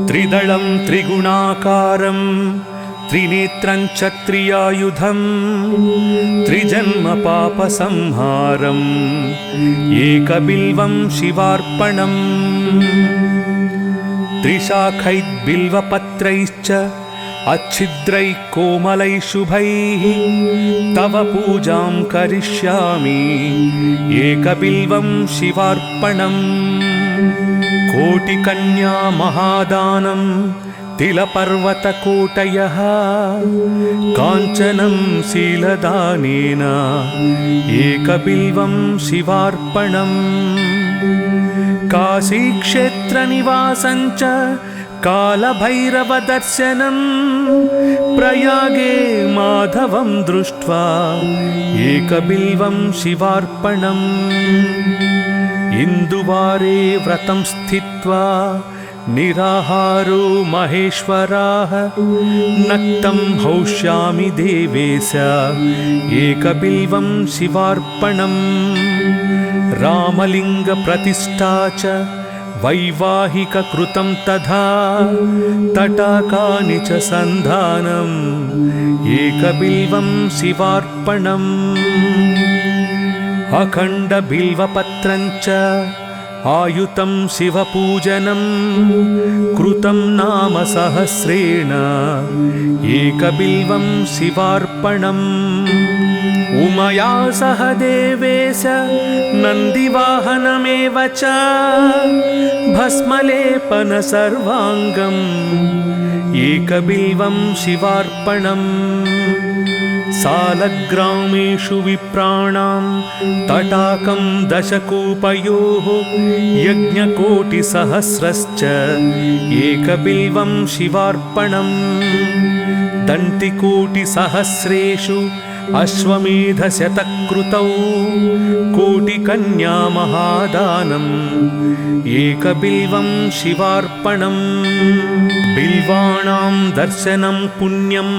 त्रिदलं त्रिगुणाकारं त्रिनेत्रं च त्रियायुधं त्रिजन्म पापसंहारम् एकबिल्वं शिवार्पणम् त्रिशाखैर्बिल्वपत्रैश्च अच्छिद्रैः कोमलैः शुभैः तव पूजां करिष्यामि एकबिल्वं शिवार्पणम् कोटिकन्या महादानं तिलपर्वतकोटयः काञ्चनं शीलदानेन एकबिल्वं शिवार्पणम् काशीक्षेत्रनिवासं च कालभैरवदर्शनं प्रयागे माधवं दृष्ट्वा एकबिल्वं शिवार्पणम् इन्दुवारे व्रतं स्थित्वा निराहारो महेश्वराः नक्तं हौष्यामि देवेश एकबिल्वं शिवार्पणम् रामलिङ्गप्रतिष्ठा च वैवाहिककृतं तथा तटाकानि च सन्धानम् एकबिल्वं शिवार्पणम् अखण्डबिल्वपत्रं च आयुतं शिवपूजनं कृतं नाम सहस्रेण एकबिल्वं शिवार्पणम् उमया सह देवेश नन्दिवाहनमेव च भस्मलेपन सर्वाङ्गम् एकबिल्वं शिवार्पणम् सालग्रामेषु विप्राणां तटाकं दशकूपयोः यज्ञकोटिसहस्रश्च एकबिल्वं शिवार्पणम् दन्तिकोटिसहस्रेषु अश्वमेधशतकृतौ कोटिकन्या महादानम् एकबिल्वं शिवार्पणम् बिल्वाणां दर्शनं पुण्यं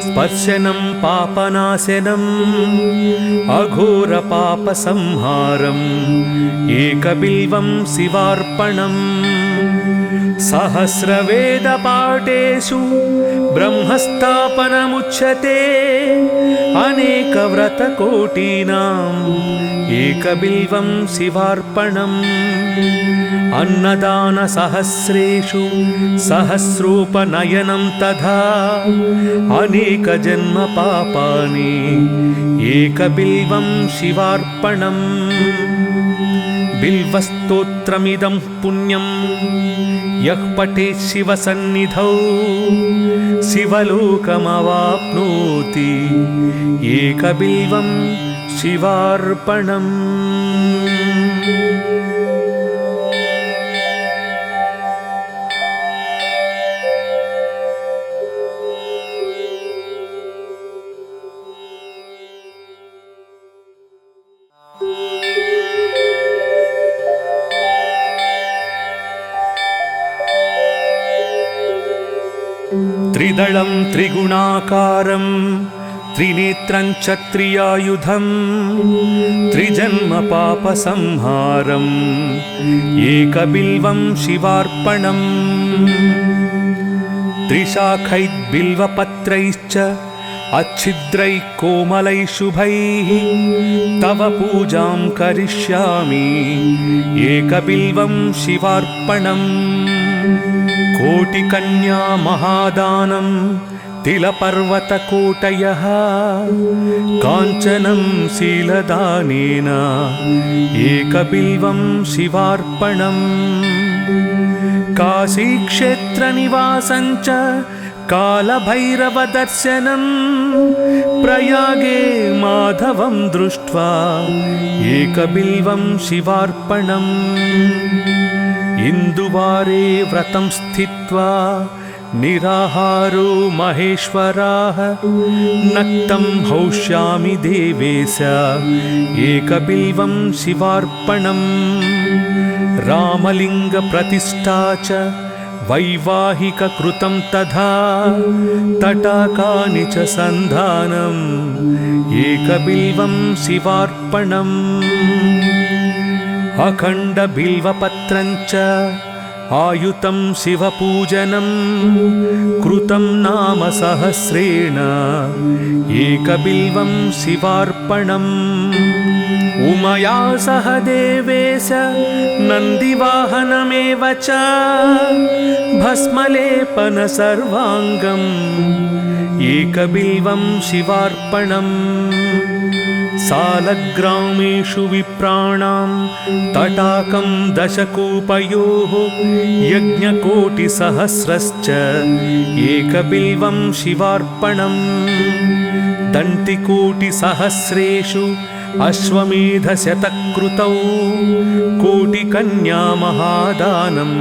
स्पर्शनं पापनाशनम् अघोरपापसंहारम् एकबिल्वं शिवार्पणम् सहस्रवेदपाठेषु ब्रह्मस्थापनमुच्यते अनेकव्रतकोटीनाम् एकबिल्वं शिवार्पणम् अन्नदानसहस्रेषु सहस्रोपनयनं तथा अनेकजन्मपापानि एकबिल्वं शिवार्पणम् बिल्वस्तोत्रमिदं पुण्यं यः पठेत् शिवसन्निधौ शिवलोकमवाप्नोति एकबिल्वं शिवार्पणम् त्रिदलं त्रिगुणाकारं त्रिनेत्रं च त्रियायुधं त्रिजन्म पापसंहारम् एकबिल्वं शिवार्पणम् त्रिशाखैर्बिल्वपत्रैश्च अच्छिद्रैः कोमलैः शुभैः तव पूजां करिष्यामि एकबिल्वं शिवार्पणम् कोटिकन्या महादानं तिलपर्वतकोटयः काञ्चनं शीलदानेन एकबिल्वं शिवार्पणम् काशीक्षेत्रनिवासं च कालभैरवदर्शनं प्रयागे माधवं दृष्ट्वा एकबिल्वं शिवार्पणम् इन्दुवारे व्रतं स्थित्वा निराहारो महेश्वराः नक्तं हौष्यामि देवेश एकबिल्वं शिवार्पणम् रामलिङ्गप्रतिष्ठा च वैवाहिककृतं तथा तटाकानि च सन्धानम् एकबिल्वं शिवार्पणम् अखण्डबिल्वपत्रं च आयुतं शिवपूजनं कृतं नाम सहस्रेण एकबिल्वं शिवार्पणम् उमया सह देवेश नन्दिवाहनमेव च भस्मलेपन सर्वाङ्गम् एकबिल्वं शिवार्पणम् सालग्रामेषु विप्राणां तटाकं दशकूपयोः यज्ञकोटिसहस्रश्च एकबिल्वं शिवार्पणम् दन्तिकोटिसहस्रेषु अश्वमेधशतकृतौ कोटिकन्या महादानम्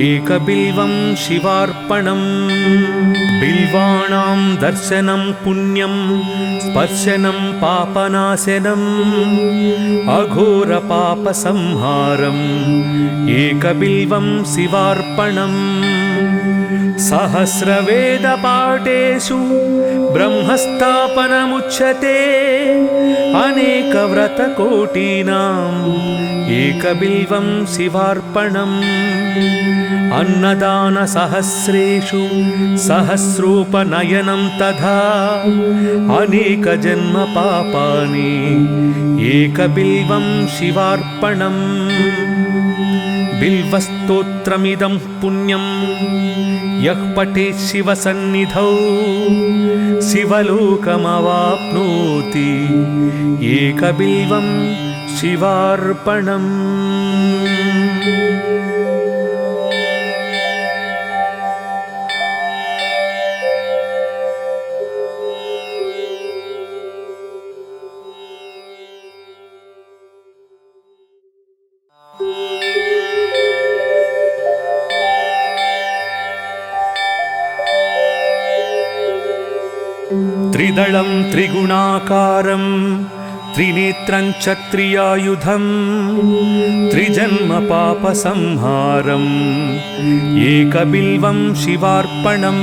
एकबिल्वं शिवार्पणम् बिल्वाणां दर्शनं पुण्यं स्पर्शनं पापनाशनम् अघोरपापसंहारम् एकबिल्वं शिवार्पणम् सहस्रवेदपाठेषु ब्रह्मस्थापनमुच्यते अनेकव्रतकोटीनाम् एकबिल्वं शिवार्पणम् अन्नदानसहस्रेषु सहस्रोपनयनं तथा अनेकजन्मपापानि एकबिल्वं शिवार्पणम् बिल्वस्तोत्रमिदं पुण्यं यः पठेत् शिवसन्निधौ शिवलोकमवाप्नोति एकबिल्वं शिवार्पणम् त्रिदलं त्रिगुणाकारं त्रिनेत्रं च त्रियायुधं त्रिजन्मपापसंहारम् एकबिल्वं शिवार्पणम्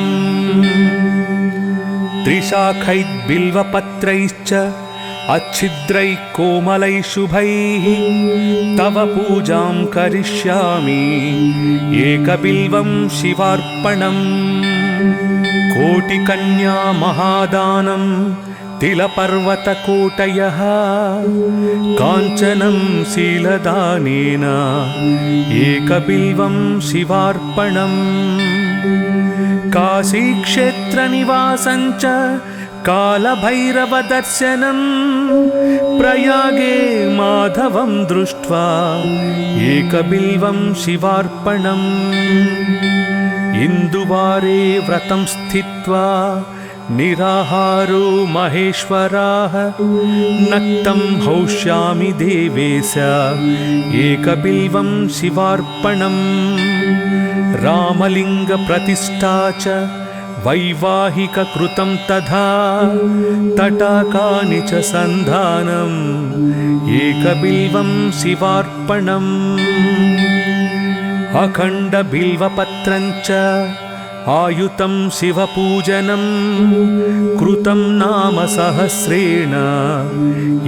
त्रिशाखैर्बिल्वपत्रैश्च अच्छिद्रैः कोमलैः शुभैः तव पूजां करिष्यामि एकबिल्वं शिवार्पणम् कोटिकन्या महादानं तिलपर्वतकोटयः काञ्चनं शीलदानेन एकबिल्वं शिवार्पणम् काशीक्षेत्रनिवासं च कालभैरवदर्शनं प्रयागे माधवं दृष्ट्वा एकबिल्वं शिवार्पणम् इन्दुवारे व्रतं स्थित्वा निराहारो महेश्वराः नक्तं हौष्यामि देवेश एकबिल्वं शिवार्पणम् रामलिङ्गप्रतिष्ठा च वैवाहिककृतं तथा तटाकानि च सन्धानम् एकबिल्वं शिवार्पणम् अखण्डबिल्वपत्रं च आयुतं शिवपूजनं कृतं नाम सहस्रेण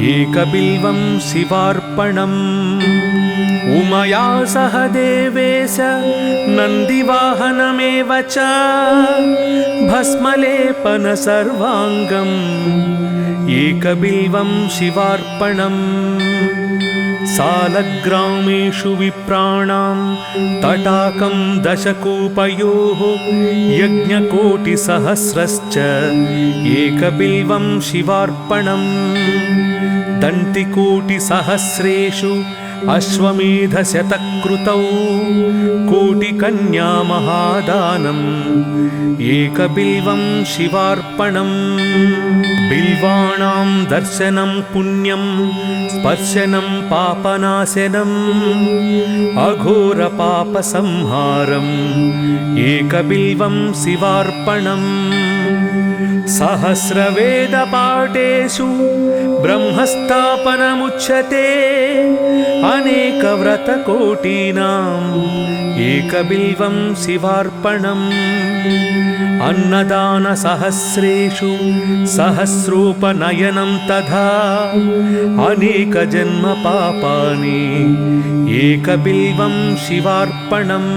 एकबिल्वं शिवार्पणम् उमया सह देवेश नन्दिवाहनमेव च भस्मलेपन सर्वाङ्गम् एकबिल्वं शिवार्पणम् सालग्रामेषु विप्राणां तटाकं दशकूपयोः यज्ञकोटिसहस्रश्च एकबिल्वं शिवार्पणम् दन्तिकोटिसहस्रेषु अश्वमेधशतकृतौ कोटिकन्या महादानम् एकबिल्वं शिवार्पणम् बिल्वाणां दर्शनं पुण्यं स्पर्शनं पापनाशनम् अघोरपापसंहारम् एकबिल्वं शिवार्पणम् सहस्रवेदपाठेषु ब्रह्मस्थापनमुच्यते अनेकव्रतकोटीनाम् एकबिल्वं शिवार्पणम् अन्नदानसहस्रेषु सहस्रोपनयनं तथा अनेकजन्मपापानि एकबिल्वं शिवार्पणम्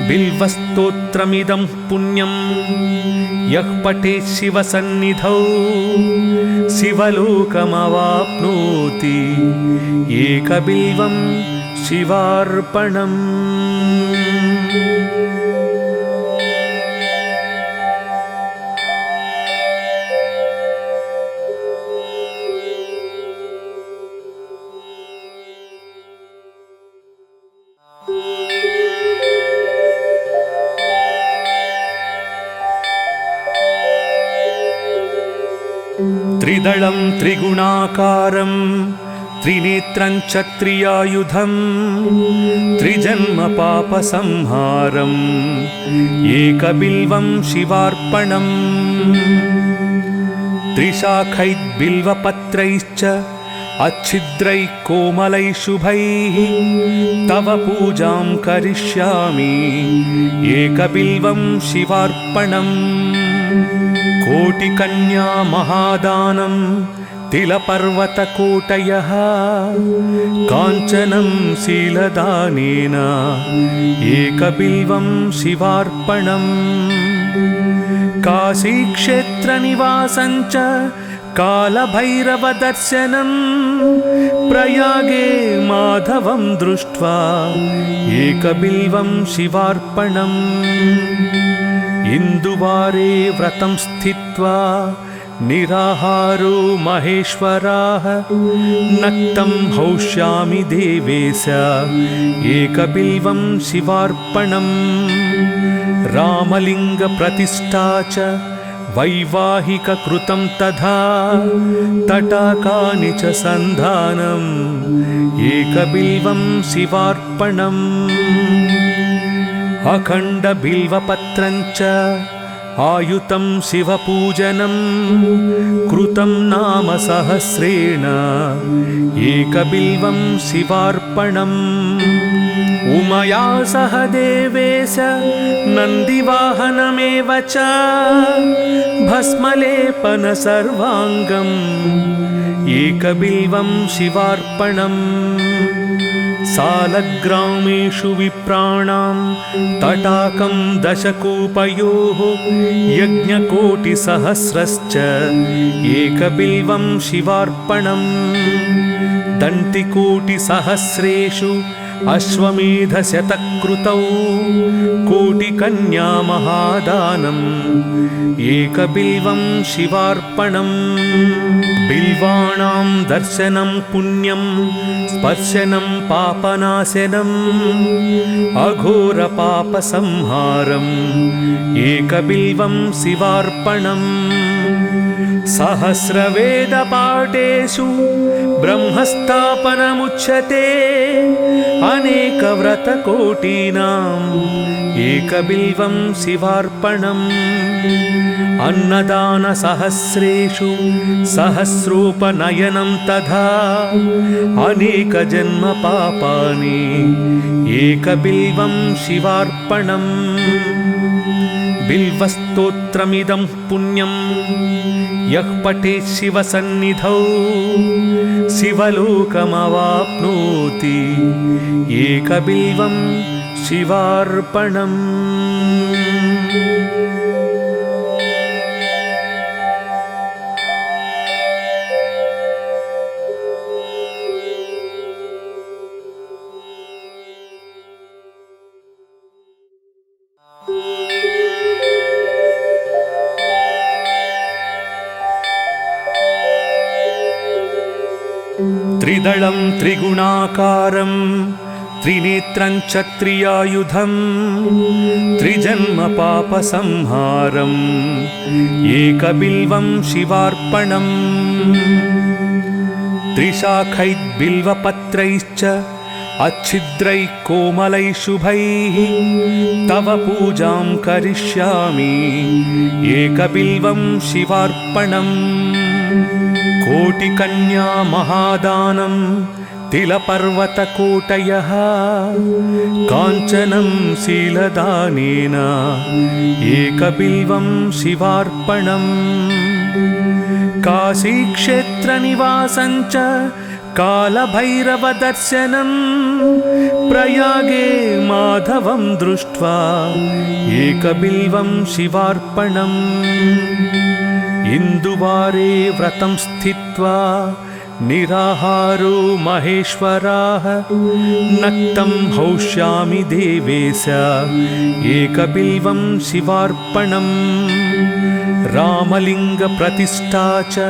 बिल्वस्तोत्रमिदं पुण्यं यः पठेत् शिवसन्निधौ शिवलोकमवाप्नोति एकबिल्वं शिवार्पणम्। त्रिदलं त्रिगुणाकारं त्रिनेत्रं च त्रियायुधं त्रिजन्मपापसंहारम् एकबिल्वं शिवार्पणम् त्रिशाखैर्बिल्वपत्रैश्च अच्छिद्रैः कोमलैः शुभैः तव पूजां करिष्यामि एकबिल्वं शिवार्पणम् कोटिकन्या महादानं तिलपर्वतकोटयः काञ्चनं शीलदानेन एकबिल्वं शिवार्पणम् काशीक्षेत्रनिवासं च कालभैरवदर्शनं प्रयागे माधवं दृष्ट्वा एकबिल्वं शिवार्पणम् इन्दुवारे व्रतं स्थित्वा निराहारो महेश्वराः नक्तं हौष्यामि देवेश एकबिल्वं शिवार्पणम् रामलिङ्गप्रतिष्ठा च वैवाहिककृतं तथा तटाकानि च सन्धानम् एकबिल्वं शिवार्पणम् अखण्डबिल्वपत्रं च आयुतं शिवपूजनं कृतं नाम सहस्रेण एकबिल्वं शिवार्पणम् उमया सह देवेश नन्दिवाहनमेव च भस्मलेपन सर्वाङ्गम् एकबिल्वं शिवार्पणम् सालग्रामेषु विप्राणां तटाकं दशकूपयोः यज्ञकोटिसहस्रश्च एकबिल्वं शिवार्पणम् दन्तिकोटिसहस्रेषु अश्वमेधशतकृतौ कोटिकन्या महादानम् एकबिल्वं शिवार्पणम् बिल्वाणां दर्शनं पुण्यं स्पर्शनं पापनाशनम् अघोरपापसंहारम् एकबिल्वं शिवार्पणम् सहस्रवेदपाठेषु ब्रह्मस्थापनमुच्यते अनेकव्रतकोटीनाम् एकबिल्वं शिवार्पणम् अन्नदानसहस्रेषु सहस्रोपनयनं तथा अनेकजन्मपापानि एकबिल्वं शिवार्पणम् बिल्वस्तोत्रमिदं पुण्यं यः पठेत् शिवसन्निधौ शिवलोकमवाप्नोति एकबिल्वं शिवार्पणम्। त्रिदलं त्रिगुणाकारं त्रिनेत्रं च त्रियायुधं त्रिजन्मपापसंहारम् एकबिल्वं शिवार्पणम् त्रिशाखैर्बिल्वपत्रैश्च अच्छिद्रैः कोमलैः शुभैः तव पूजां करिष्यामि एकबिल्वं शिवार्पणम् कोटिकन्या महादानं तिलपर्वतकोटयः काञ्चनं शीलदानेन एकबिल्वं शिवार्पणम् काशीक्षेत्रनिवासं च कालभैरवदर्शनं प्रयागे माधवं दृष्ट्वा एकबिल्वं शिवार्पणम् इन्दुवारे व्रतं स्थित्वा निराहारो महेश्वराः नक्तं हौष्यामि देवेश एकबिल्वं शिवार्पणम् रामलिङ्गप्रतिष्ठा च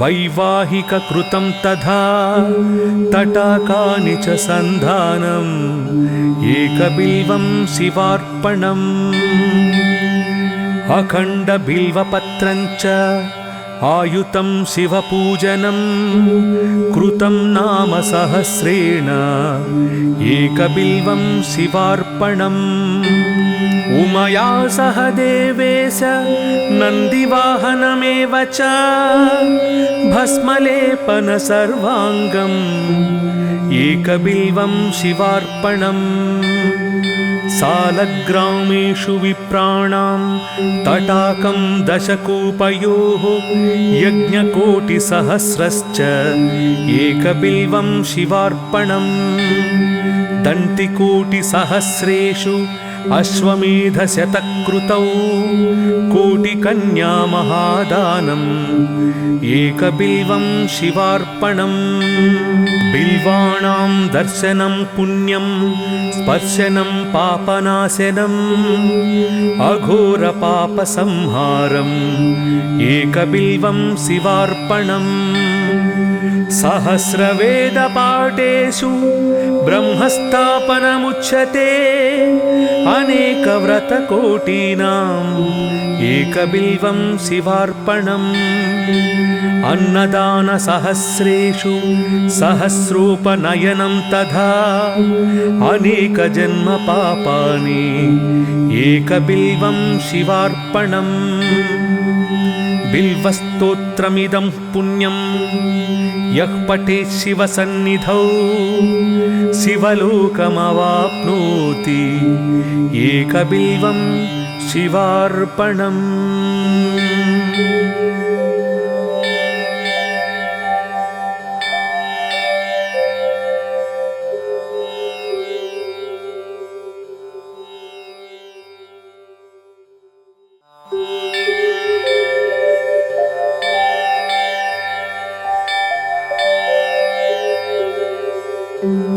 वैवाहिककृतं तथा तटाकानि च सन्धानम् एकबिल्वं शिवार्पणम् अखण्डबिल्वपत्रं च आयुतं शिवपूजनं कृतं नाम सहस्रेण एकबिल्वं शिवार्पणम् उमया सह देवेश नन्दिवाहनमेव च भस्मलेपन सर्वाङ्गम् एकबिल्वं शिवार्पणम् सालग्रामेषु विप्राणां तटाकं दशकूपयोः यज्ञकोटिसहस्रश्च एकबिल्वं शिवार्पणम् दन्तिकोटिसहस्रेषु अश्वमेधशतकृतौ कोटिकन्या महादानम् एकबिल्वं शिवार्पणम् बिल्वाणां दर्शनं पुण्यं स्पर्शनं पापनाशनम् अघोरपापसंहारम् एकबिल्वं शिवार्पणम् सहस्रवेदपाठेषु ब्रह्मस्थापनमुच्यते अनेकव्रतकोटीनाम् एकबिल्वं शिवार्पणम् अन्नदानसहस्रेषु सहस्रोपनयनं तथा अनेकजन्मपापानि एकबिल्वं शिवार्पणम् बिल्वस्तोत्रमिदं पुण्यं यः पठेत् शिवसन्निधौ शिवलोकमवाप्नोति एकबिल्वं शिवार्पणम्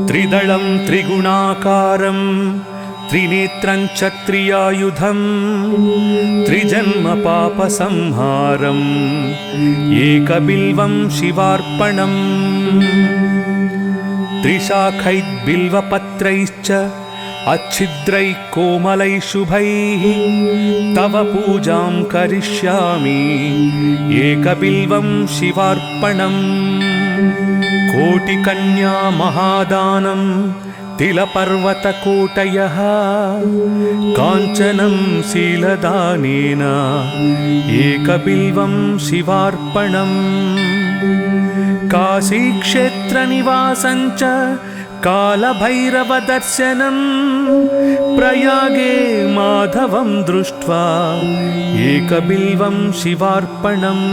त्रिदलं त्रिगुणाकारं त्रिनेत्रं च त्रियायुधं त्रिजन्मपापसंहारम् एकबिल्वं शिवार्पणम् त्रिशाखैर्बिल्वपत्रैश्च अच्छिद्रैः कोमलैः शुभैः तव पूजां करिष्यामि एकबिल्वं शिवार्पणम् कोटिकन्या महादानं तिलपर्वतकोटयः काञ्चनं शीलदानेन एकबिल्वं शिवार्पणम् काशीक्षेत्रनिवासं च कालभैरवदर्शनं प्रयागे माधवं दृष्ट्वा एकबिल्वं शिवार्पणम्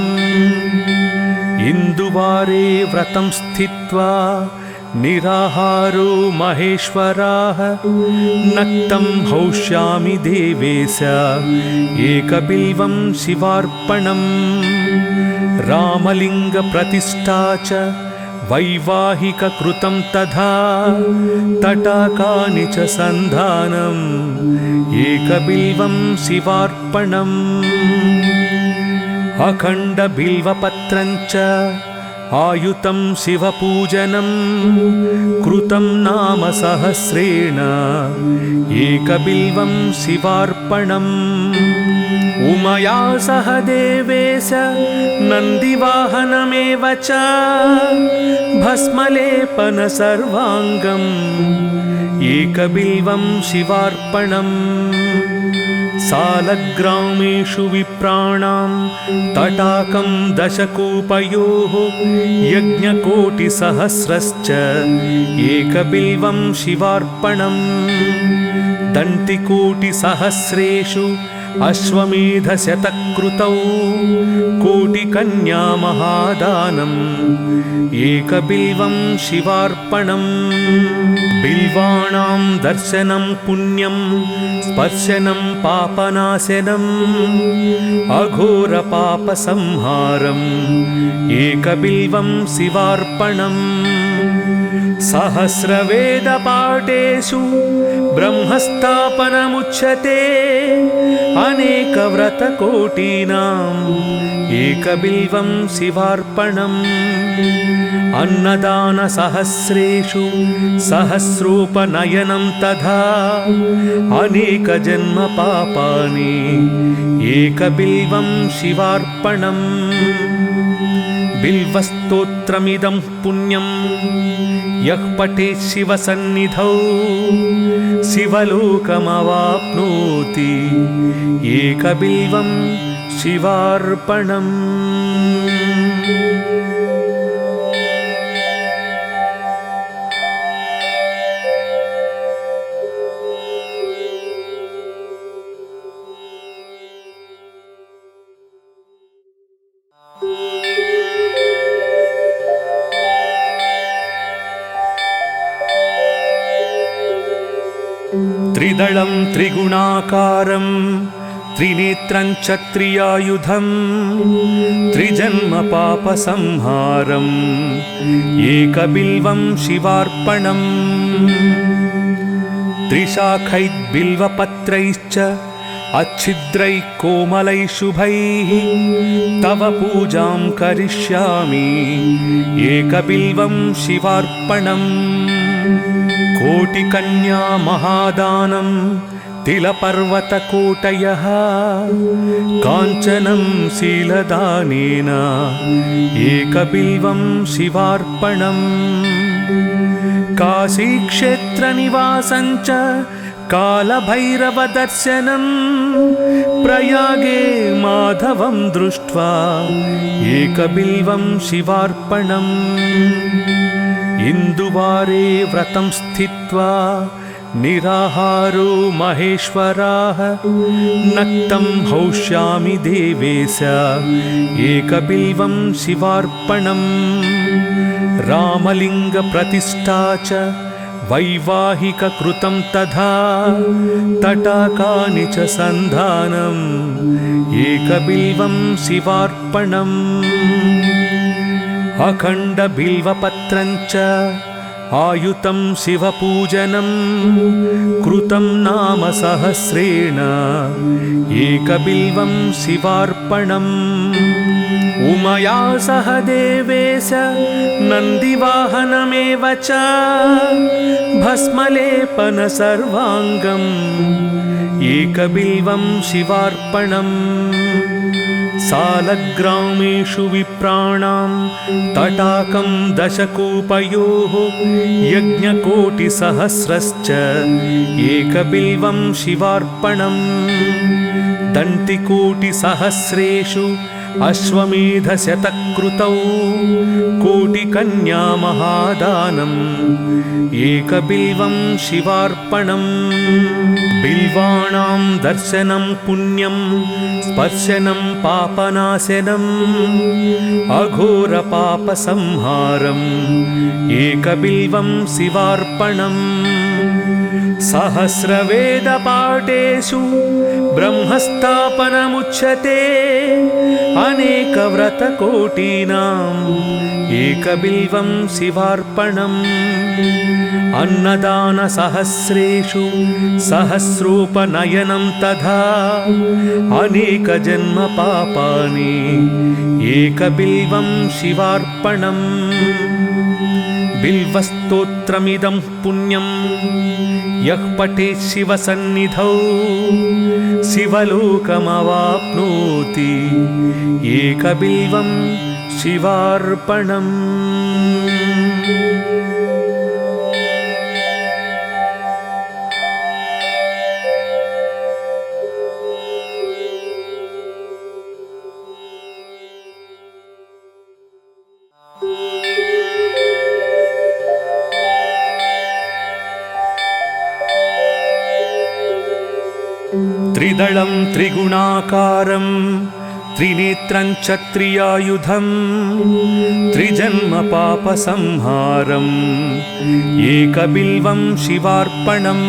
इन्दुवारे व्रतं स्थित्वा निराहारो महेश्वराः नक्तं हौष्यामि देवेश एकबिल्वं शिवार्पणम् रामलिङ्गप्रतिष्ठा च वैवाहिककृतं तथा तटाकानि च सन्धानम् एकबिल्वं शिवार्पणम् अखण्डबिल्वपत्रं च आयुतं शिवपूजनं कृतं नाम सहस्रेण एकबिल्वं शिवार्पणम् उमया सह देवेश नन्दिवाहनमेव च भस्मलेपन सर्वाङ्गम् एकबिल्वं शिवार्पणम् सालग्रामेषु विप्राणां तटाकं दशकूपयोः यज्ञकोटिसहस्रश्च एकबिल्वं शिवार्पणम् दन्तिकोटिसहस्रेषु अश्वमेधशतकृतौ कोटिकन्या महादानम् एकबिल्वं शिवार्पणम् बिल्वाणां दर्शनं पुण्यं स्पर्शनं पापनाशनम् अघोरपापसंहारम् एकबिल्वं शिवार्पणम् सहस्रवेदपाठेषु ब्रह्मस्थापनमुच्यते अनेकव्रतकोटीनाम् एकबिल्वं शिवार्पणम् अन्नदानसहस्रेषु सहस्रोपनयनं तथा अनेकजन्मपापानि एकबिल्वं शिवार्पणम् बिल्वस्तोत्रमिदं पुण्यं यः पठेत् शिवसन्निधौ शिवलोकमवाप्नोति एकबिल्वं शिवार्पणम् त्रिदलं त्रिगुणाकारं त्रिनेत्रं च त्रियायुधं त्रिजन्मपापसंहारम् एकबिल्वं शिवार्पणम् त्रिशाखैर्बिल्वपत्रैश्च अच्छिद्रैः कोमलैः शुभैः तव पूजां करिष्यामि एकबिल्वं शिवार्पणम् कोटिकन्या महादानं तिलपर्वतकोटयः काञ्चनं शीलदानेन एकबिल्वं शिवार्पणम् काशीक्षेत्रनिवासं च कालभैरवदर्शनं प्रयागे माधवं दृष्ट्वा एकबिल्वं शिवार्पणम् इन्दुवारे व्रतं स्थित्वा निराहारो महेश्वराः नक्तं हौष्यामि देवेश एकबिल्वं शिवार्पणम् रामलिङ्गप्रतिष्ठा च वैवाहिककृतं तथा तटाकानि च सन्धानम् एकबिल्वं शिवार्पणम् अखण्डबिल्वपत्रं च आयुतं शिवपूजनं कृतं नाम सहस्रेण एकबिल्वं शिवार्पणम् उमया सह देवेश नन्दिवाहनमेव च भस्मलेपन सर्वाङ्गम् एकबिल्वं शिवार्पणम् सालग्रामेषु विप्राणां तटाकं दशकूपयोः यज्ञकोटिसहस्रश्च एकबिल्वं शिवार्पणम् दन्तिकोटिसहस्रेषु अश्वमेधशतकृतौ कोटिकन्या महादानम् एकबिल्वं शिवार्पणम् बिल्वाणां दर्शनं पुण्यं स्पर्शनं पापनाशनम् अघोरपापसंहारम् एकबिल्वं शिवार्पणम् सहस्रवेदपाठेषु ब्रह्मस्थापनमुच्यते अनेकव्रतकोटीनाम् एकबिल्वं शिवार्पणम् अन्नदानसहस्रेषु सहस्रोपनयनं तथा अनेकजन्मपापानि एकबिल्वं शिवार्पणम् बिल्वस्तोत्रमिदं पुण्यं यः पठेत् शिवसन्निधौ शिवलोकमवाप्नोति एकबिल्वं शिवार्पणम् त्रिदलं त्रिगुणाकारं त्रिनेत्रं च त्रियायुधं त्रिजन्म पापसंहारम् एकबिल्वं शिवार्पणम्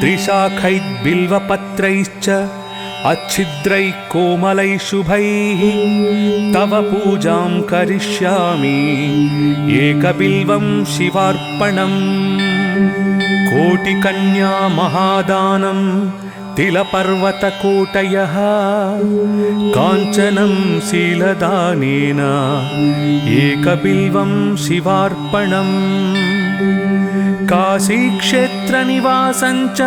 त्रिशाखैर्बिल्वपत्रैश्च अच्छिद्रैः कोमलैः शुभैः तव पूजां करिष्यामि एकबिल्वं शिवार्पणम् कोटिकन्या महादानं तिलपर्वतकोटयः काञ्चनं शीलदानेन एकबिल्वं शिवार्पणम् काशीक्षेत्रनिवासं च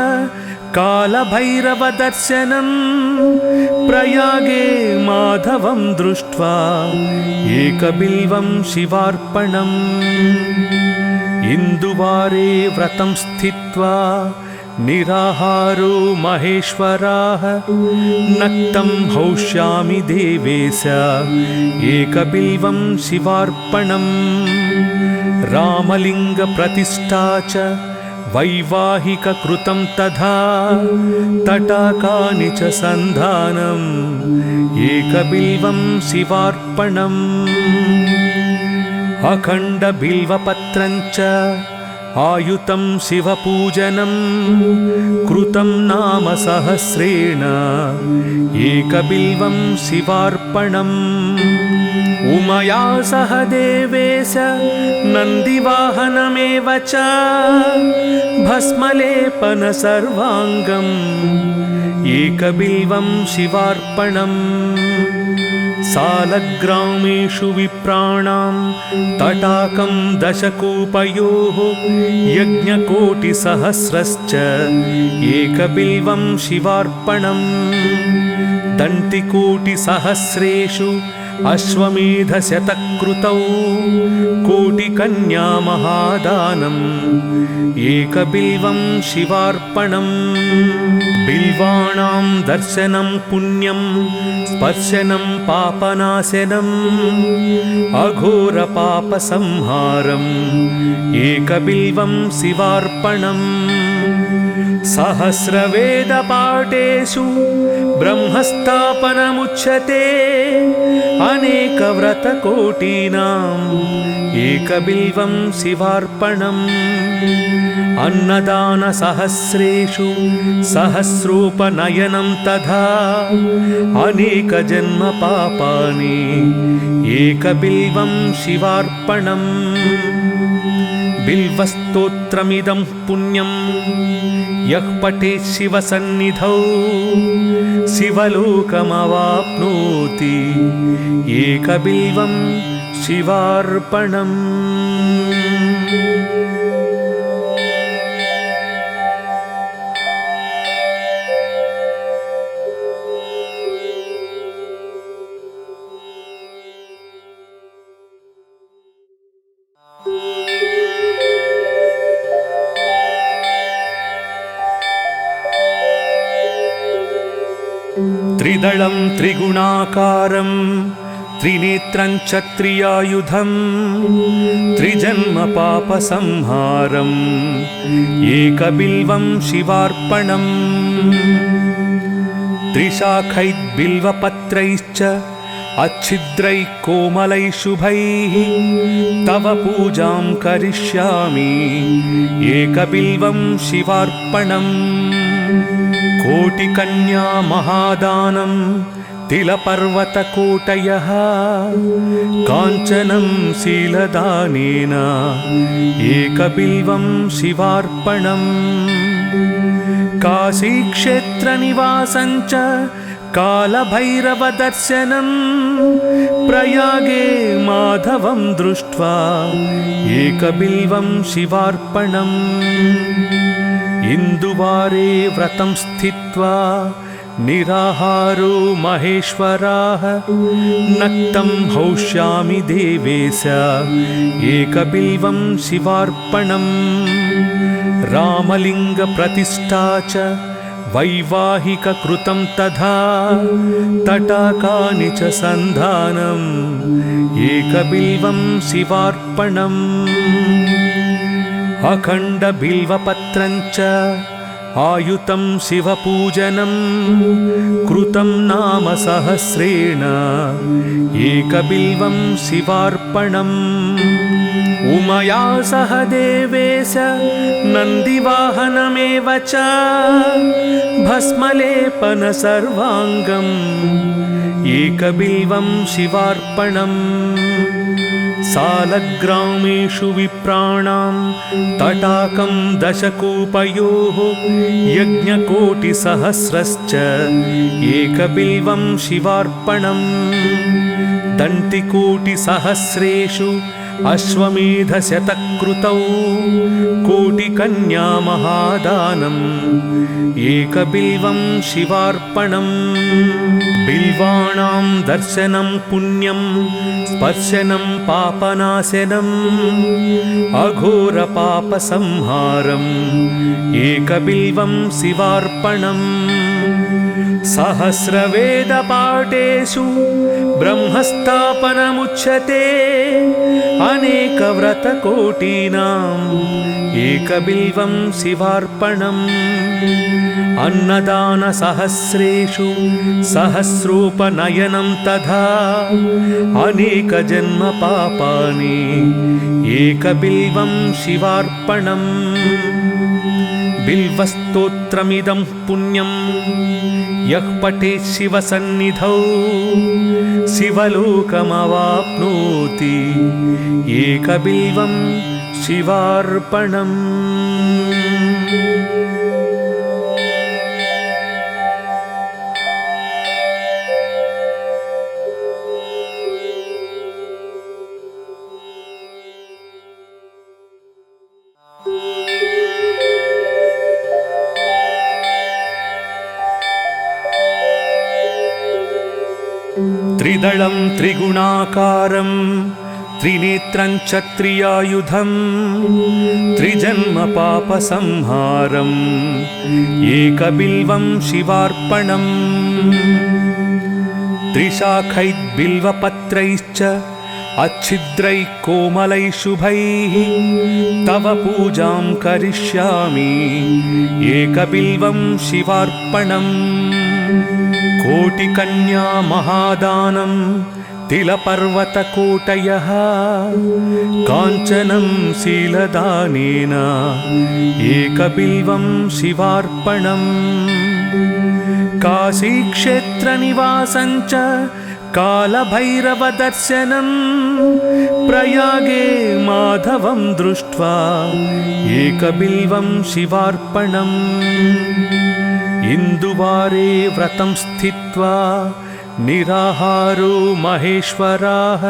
कालभैरवदर्शनं प्रयागे माधवं दृष्ट्वा एकबिल्वं शिवार्पणम् इन्दुवारे व्रतं स्थित्वा निराहारो महेश्वराः नक्तं हौष्यामि देवेश एकबिल्वं शिवार्पणम् रामलिङ्गप्रतिष्ठा च वैवाहिककृतं तथा तटाकानि च सन्धानम् एकबिल्वं शिवार्पणम् अखण्डबिल्वपत्रं च आयुतं शिवपूजनं कृतं नाम सहस्रेण एकबिल्वं शिवार्पणम् उमया सह देवेश नन्दिवाहनमेव च भस्मलेपन सर्वाङ्गम् एकबिल्वं शिवार्पणम् सालग्रामेषु विप्राणां तटाकं दशकूपयोः यज्ञकोटिसहस्रश्च एकबिल्वं शिवार्पणम् दन्तिकोटिसहस्रेषु अश्वमेधशतकृतौ कोटिकन्या महादानम् एकबिल्वं शिवार्पणम् बिल्वाणां दर्शनं पुण्यं स्पर्शनं पापनाशनम् अघोरपापसंहारम् एकबिल्वं शिवार्पणम् सहस्रवेदपाठेषु ब्रह्मस्थापनमुच्यते अनेकव्रतकोटीनाम् एकबिल्वं शिवार्पणम् अन्नदानसहस्रेषु सहस्रोपनयनं तथा अनेकजन्मपापानि एकबिल्वं शिवार्पणम् बिल्वस्तोत्रमिदं पुण्यं यः पठेत् शिवसन्निधौ शिवलोकमवाप्नोति एकबिल्वं शिवार्पणम्। त्रिदलं त्रिगुणाकारं त्रिनेत्रं च त्रियायुधं त्रिजन्म पापसंहारम् एकबिल्वं शिवार्पणम् त्रिशाखैर्बिल्वपत्रैश्च अच्छिद्रैः कोमलैः शुभैः तव पूजां करिष्यामि एकबिल्वं शिवार्पणम् कोटिकन्या महादानं तिलपर्वतकोटयः काञ्चनं शीलदानेन एकबिल्वं शिवार्पणम् काशीक्षेत्रनिवासं च कालभैरवदर्शनं प्रयागे माधवं दृष्ट्वा एकबिल्वं शिवार्पणम् इन्दुवारे व्रतं स्थित्वा निराहारो महेश्वराः नक्तं हौष्यामि देवेश एकबिल्वं शिवार्पणम् रामलिङ्गप्रतिष्ठा च वैवाहिककृतं तथा तटाकानि च सन्धानम् एकबिल्वं शिवार्पणम् अखण्डबिल्वपत्रं च आयुतं शिवपूजनं कृतं नाम सहस्रेण एकबिल्वं शिवार्पणम् उमया सह देवेश नन्दिवाहनमेव च भस्मलेपन सर्वाङ्गम् एकबिल्वं शिवार्पणम् सालग्रामेषु विप्राणां तटाकं दशकूपयोः यज्ञकोटिसहस्रश्च एकबिल्वं शिवार्पणम् दन्तिकोटिसहस्रेषु अश्वमेधशतकृतौ कोटिकन्या महादानम् एकबिल्वं शिवार्पणम् बिल्वाणां दर्शनं पुण्यं स्पर्शनं पापनाशनम् अघोरपापसंहारम् एकबिल्वं शिवार्पणम् सहस्रवेदपाठेषु ब्रह्मस्थापनमुच्यते अनेकव्रतकोटीनाम् एकबिल्वं शिवार्पणम् अन्नदानसहस्रेषु सहस्रोपनयनं तथा अनेकजन्मपापानि एकबिल्वं शिवार्पणम् बिल्वस्तोत्रमिदं पुण्यं यः पठेत् शिवसन्निधौ शिवलोकमवाप्नोति एकबिल्वं शिवार्पणम् त्रिदलं त्रिगुणाकारं त्रिनेत्रं च त्रियायुधं त्रिजन्मपापसंहारम् एकबिल्वं शिवार्पणम् त्रिशाखैर्बिल्वपत्रैश्च अच्छिद्रैः कोमलैः शुभैः तव पूजां करिष्यामि एकबिल्वं शिवार्पणम् कोटिकन्या महादानं तिलपर्वतकोटयः काञ्चनं शीलदानेन एकबिल्वं शिवार्पणम् काशीक्षेत्रनिवासं च कालभैरवदर्शनं प्रयागे माधवं दृष्ट्वा एकबिल्वं शिवार्पणम् इन्दुवारे व्रतं स्थित्वा निराहारो महेश्वराः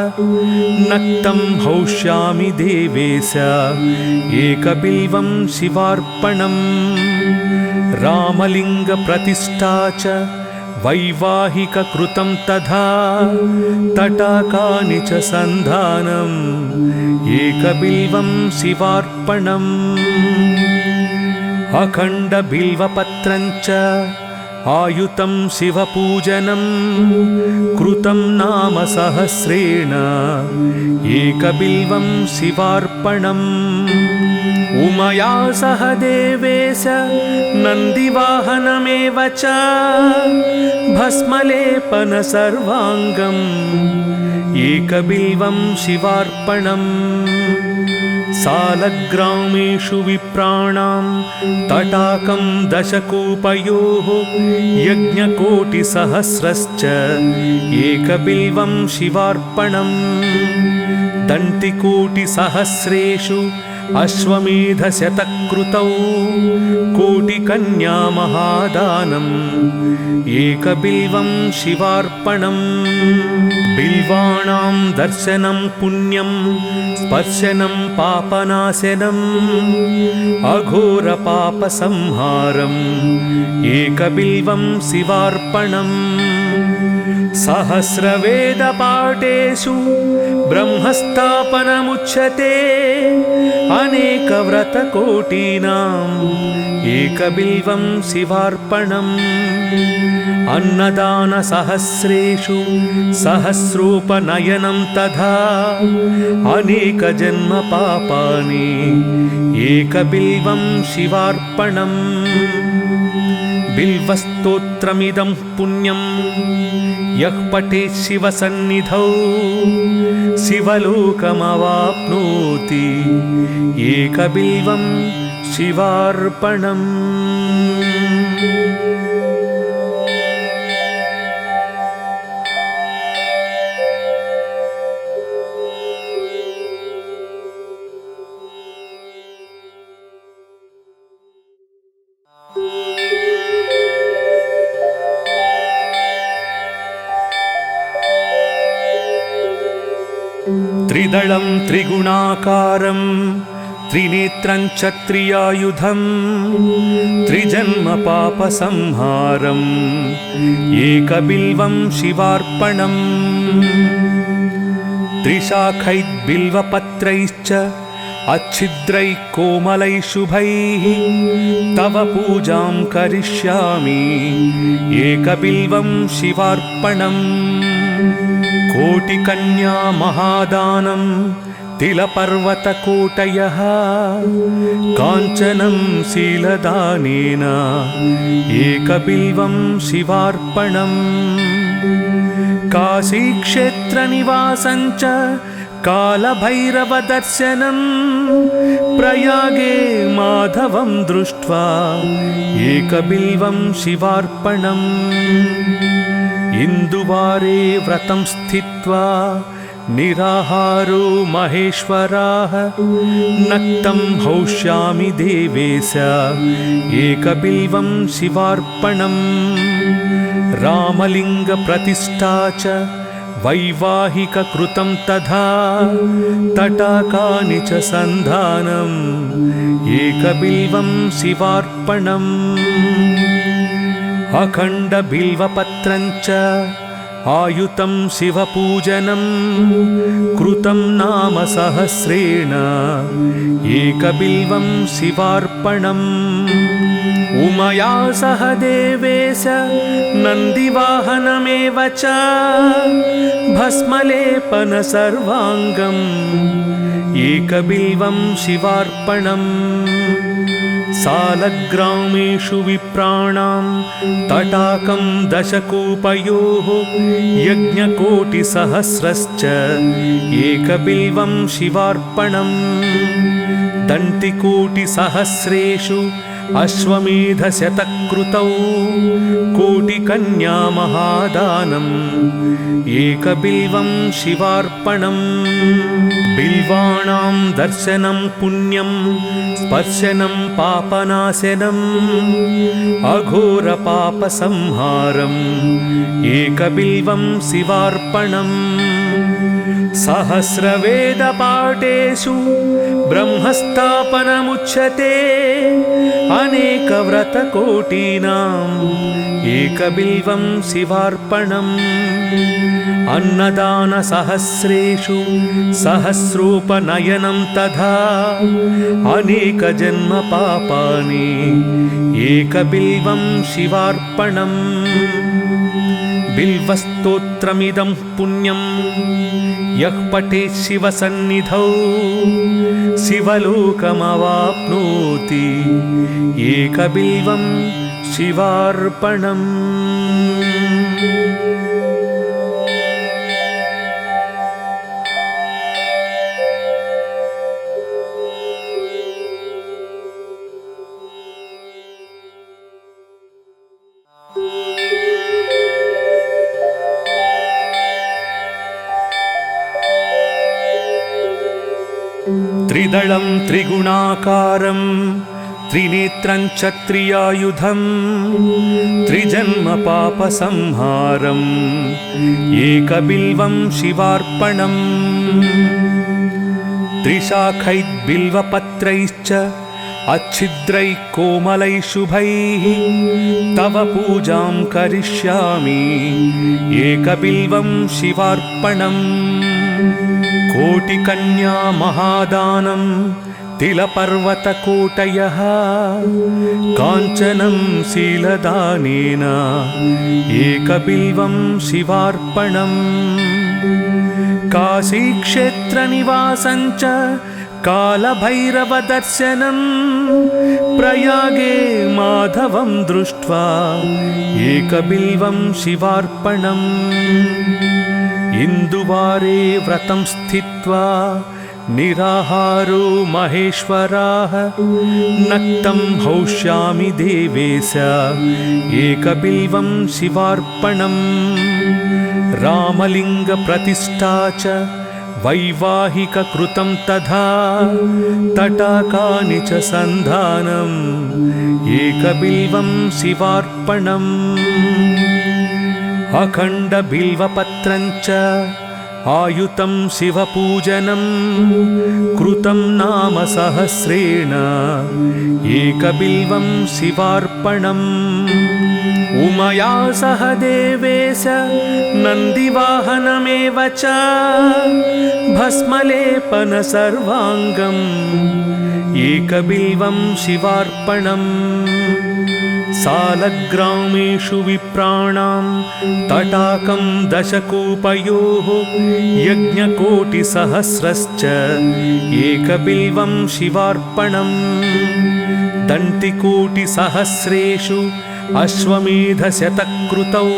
नक्तं हौष्यामि देवेश एकबिल्वं शिवार्पणम् रामलिङ्गप्रतिष्ठा च वैवाहिककृतं तथा तटाकानि च सन्धानम् एकबिल्वं शिवार्पणम् अखण्डबिल्वपत्रं च आयुतं शिवपूजनं कृतं नाम सहस्रेण एकबिल्वं शिवार्पणम् उमया सह देवेश नन्दिवाहनमेव च भस्मलेपन सर्वाङ्गम् एकबिल्वं शिवार्पणम् सालग्रामेषु विप्राणां तटाकं दशकूपयोः यज्ञकोटिसहस्रश्च एकबिल्वं शिवार्पणम् दन्तिकोटिसहस्रेषु अश्वमेधशतकृतौ कोटिकन्या महादानम् एकबिल्वं शिवार्पणम् बिल्वाणां दर्शनं पुण्यं स्पर्शनं पापनाशनम् अघोरपापसंहारम् एकबिल्वं शिवार्पणम् सहस्रवेदपाठेषु ब्रह्मस्थापनमुच्यते अनेकव्रतकोटीनाम् एकबिल्वं शिवार्पणम् अन्नदानसहस्रेषु सहस्रोपनयनं तथा अनेकजन्मपापानि एकबिल्वं शिवार्पणम् बिल्वस्तोत्रमिदं पुण्यं यः पठेत् शिवसन्निधौ शिवलोकमवाप्नोति एकबिल्वं शिवार्पणम्। त्रिदलं त्रिगुणाकारं त्रिनेत्रं च त्रियायुधं त्रिजन्मपापसंहारम् एकबिल्वं शिवार्पणम् त्रिशाखैर्बिल्वपत्रैश्च अच्छिद्रैः कोमलैः शुभैः तव पूजां करिष्यामि एकबिल्वं शिवार्पणम् कोटिकन्या महादानं तिलपर्वतकोटयः काञ्चनं शीलदानेन एकबिल्वं शिवार्पणम् काशीक्षेत्रनिवासं च कालभैरवदर्शनं प्रयागे माधवं दृष्ट्वा एकबिल्वं शिवार्पणम् इन्दुवारे व्रतं स्थित्वा निराहारो महेश्वराः नक्तं हौष्यामि देवेश एकबिल्वं शिवार्पणम् रामलिङ्गप्रतिष्ठा च वैवाहिककृतं तथा तटाकानि च सन्धानम् एकबिल्वं शिवार्पणम् अखण्डबिल्वपत्रं च आयुतं शिवपूजनं कृतं नाम सहस्रेण एकबिल्वं शिवार्पणम् उमया सह देवेश नन्दिवाहनमेव च भस्मलेपन सर्वाङ्गम् एकबिल्वं शिवार्पणम् सालग्रामेषु विप्राणां तटाकं दशकूपयोः यज्ञकोटिसहस्रश्च एकबिल्वं शिवार्पणम् दन्तिकोटिसहस्रेषु अश्वमेधशतकृतौ कोटिकन्या महादानम् एकबिल्वं शिवार्पणम् बिल्वाणां दर्शनं पुण्यं स्पर्शनं पापनाशनम् अघोरपापसंहारम् एकबिल्वं शिवार्पणम् सहस्रवेदपाठेषु ब्रह्मस्थापनमुच्यते अनेकव्रतकोटीनाम् एकबिल्वं शिवार्पणम् अन्नदानसहस्रेषु सहस्रोपनयनं तथा अनेकजन्मपापानि एकबिल्वं शिवार्पणम् बिल्वस्तोत्रमिदं पुण्यं यः पठेत् शिवसन्निधौ शिवलोकमवाप्नोति एकबिल्वं शिवार्पणम्। त्रिदलं त्रिगुणाकारं त्रिनेत्रं च त्रियायुधं त्रिजन्मपापसंहारम् एकबिल्वं शिवार्पणम् त्रिशाखैर्बिल्वपत्रैश्च अच्छिद्रैः कोमलैः शुभैः तव पूजां करिष्यामि एकबिल्वं शिवार्पणम् कोटिकन्या महादानं तिलपर्वतकोटयः काञ्चनं शीलदानेन एकबिल्वं शिवार्पणम् काशीक्षेत्रनिवासं च कालभैरवदर्शनं प्रयागे माधवं दृष्ट्वा एकबिल्वं शिवार्पणम् इन्दुवारे व्रतं स्थित्वा निराहारो महेश्वराः नक्तं हौष्यामि देवेश एकबिल्वं शिवार्पणम् रामलिङ्गप्रतिष्ठा च वैवाहिककृतं तथा तटाकानि च सन्धानम् एकबिल्वं शिवार्पणम् अखण्डबिल्वपत्रं च आयुतं शिवपूजनं कृतं नाम सहस्रेण एकबिल्वं शिवार्पणम् उमया सह देवेश नन्दिवाहनमेव च भस्मलेपन सर्वाङ्गम् एकबिल्वं शिवार्पणम् सालग्रामेषु विप्राणां तटाकं दशकूपयोः यज्ञकोटिसहस्रश्च एकबिल्वं शिवार्पणम् दन्तिकोटिसहस्रेषु अश्वमेधशतकृतौ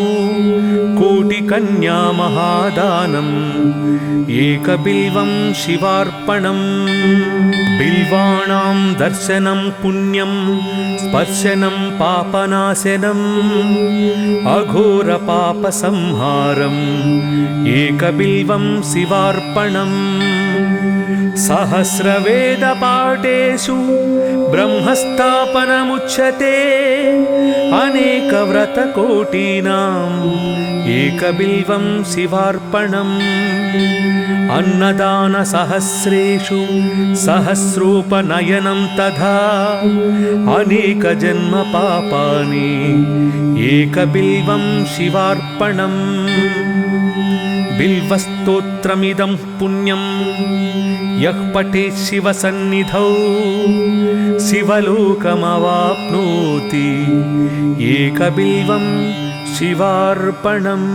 कोटिकन्या महादानम् एकबिल्वं शिवार्पणम् बिल्वाणां दर्शनं पुण्यं स्पर्शनं पापनाशनम् अघोरपापसंहारम् एकबिल्वं शिवार्पणम् सहस्रवेदपाठेषु ब्रह्मस्थापनमुच्यते अनेकव्रतकोटीनाम् एकबिल्वं शिवार्पणम् अन्नदानसहस्रेषु सहस्रोपनयनं तथा अनेकजन्मपापानि एकबिल्वं शिवार्पणम् बिल्वस्तोत्रमिदं पुण्यं यः पठेत् शिवसन्निधौ शिवलोकमवाप्नोति एकबिल्वं शिवार्पणम्।